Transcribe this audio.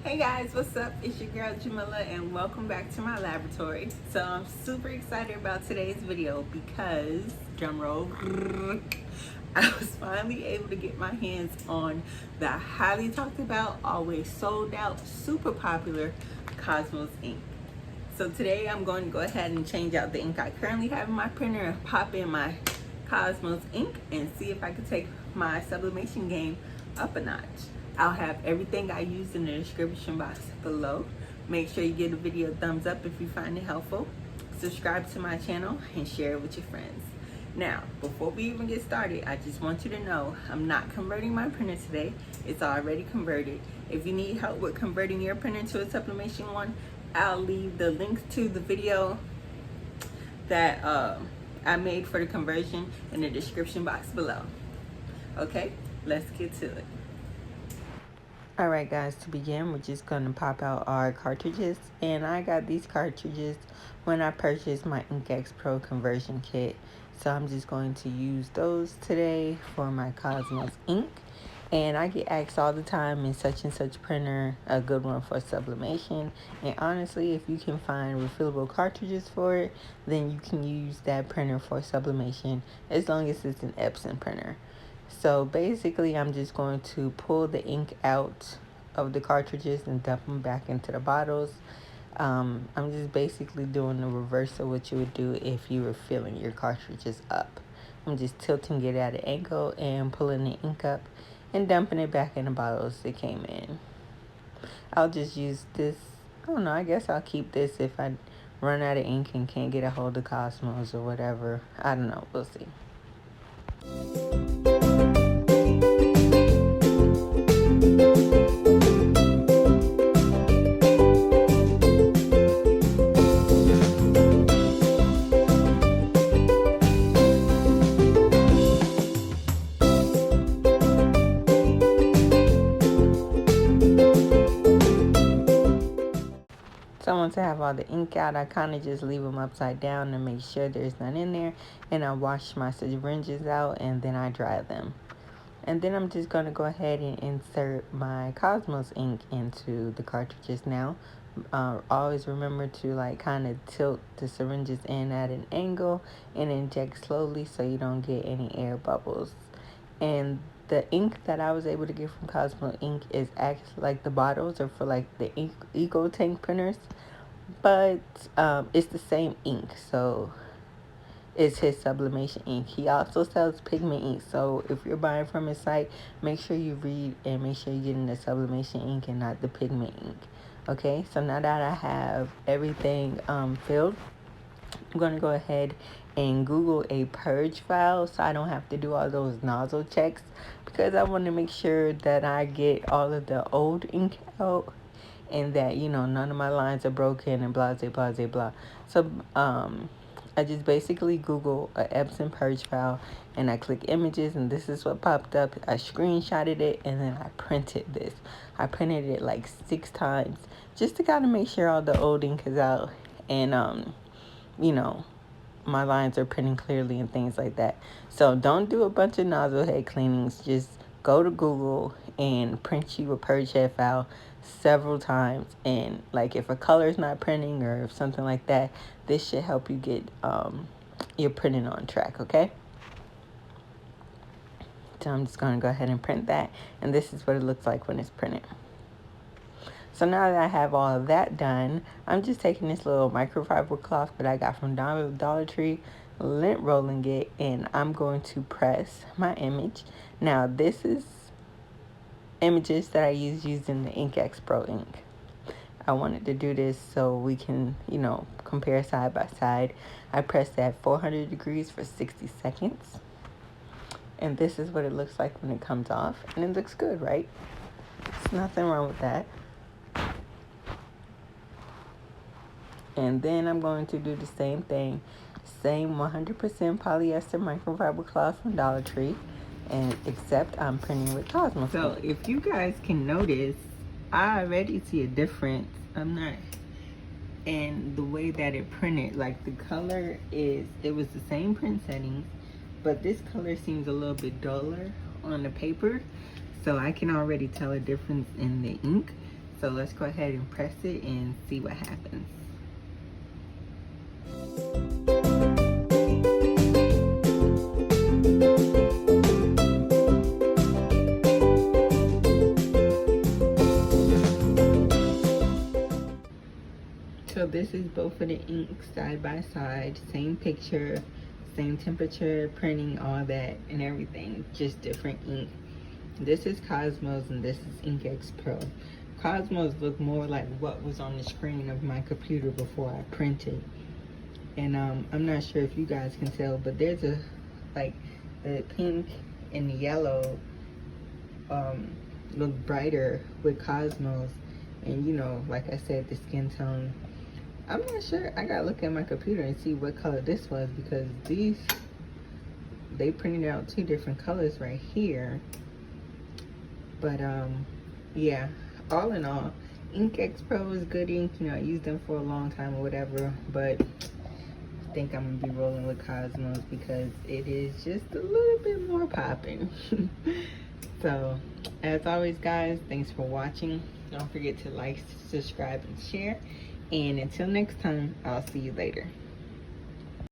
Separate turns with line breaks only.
Hey guys, what's up? It's your girl Jamila and welcome back to my laboratory. So I'm super excited about today's video because, drumroll, I was finally able to get my hands on the highly talked about, always sold out, super popular Cosmos ink. So today I'm going to go ahead and change out the ink I currently have in my printer and pop in my Cosmos ink and see if I can take my sublimation game up a notch. I'll have everything I used in the description box below. Make sure you give the video a thumbs up if you find it helpful. Subscribe to my channel and share it with your friends. Now, before we even get started, I just want you to know I'm not converting my printer today. It's already converted. If you need help with converting your printer to a sublimation one, I'll leave the links to the video that I made for the conversion in the description box below. Okay, let's get to it. Alright guys, to begin, we're just going to pop out our cartridges. And I got these cartridges when I purchased my InkX Pro conversion kit. So I'm just going to use those today for my Cosmos ink. And I get asked all the time, is such and such printer a good one for sublimation? And honestly, if you can find refillable cartridges for it, then you can use that printer for sublimation as long as it's an Epson printer. So basically, I'm just going to pull the ink out of the cartridges and dump them back into the bottles. I'm just basically doing the reverse of what you would do if you were filling your cartridges up. I'm just tilting it at an angle and pulling the ink up and dumping it back in the bottles it came in. I'll just use this. I don't know, I guess I'll keep this if I run out of ink and can't get a hold of Cosmos or whatever. I don't know, we'll see. So once I have all the ink out, I kind of just leave them upside down to make sure there's none in there. And I wash my syringes out and then I dry them. And then I'm just going to go ahead and insert my Cosmos ink into the cartridges now. Always remember to kind of tilt the syringes in at an angle and inject slowly so you don't get any air bubbles. And the ink that I was able to get from Cosmo ink is actually like the bottles are for like the Eco Tank printers, but it's the same ink, so it's his sublimation ink. He also sells pigment ink, so if you're buying from his site, make sure you read and make sure you're getting the sublimation ink and not the pigment ink. Okay, so now that I have everything filled, I'm going to go ahead and Google a purge file so I don't have to do all those nozzle checks, because I want to make sure that I get all of the old ink out and that, none of my lines are broken and blah, blah, blah, blah. So I just basically Google a Epson purge file and I click images and this is what popped up. I screenshotted it and then I printed this. I printed it like 6 times just to kind of make sure all the old ink is out and my lines are printing clearly and things like that. So don't do a bunch of nozzle head cleanings. Just go to Google and print you a purge head file several times. And if a color is not printing or if something like that, this should help you get your printing on track, okay? So I'm just going to go ahead and print that. And this is what it looks like when it's printed. So now that I have all of that done, I'm just taking this little microfiber cloth that I got from Dollar Tree, lint rolling it, and I'm going to press my image. Now this is images that I use using the InkX Pro ink. I wanted to do this so we can, compare side by side. I pressed at 400 degrees for 60 seconds. And this is what it looks like when it comes off. And it looks good, right? There's nothing wrong with that. And then I'm going to do the same thing. Same 100% polyester microfiber cloth from Dollar Tree. And except I'm printing with Cosmo. So if you guys can notice, I already see a difference. And the way that it printed, the color it was the same print settings, but this color seems a little bit duller on the paper. So I can already tell a difference in the ink. So let's go ahead and press it and see what happens. So this is both of the inks side by side, same picture, same temperature, printing, all that and everything, just different ink. This is Cosmo's and this is InkX Pro. Cosmos look more like what was on the screen of my computer before I printed. And I'm not sure if you guys can tell, but there's a, like, the pink and the yellow look brighter with Cosmos. And you know, like I said, the skin tone, I'm not sure. I gotta look at my computer and see what color this was, because these, they printed out two different colors right here. But yeah, all in all, InkX Pro is good ink. You know, I used them for a long time or whatever, but I think I'm gonna be rolling with Cosmos because it is just a little bit more popping. So as always, guys, thanks for watching. Don't forget to like, subscribe, and share. And until next time, I'll see you later.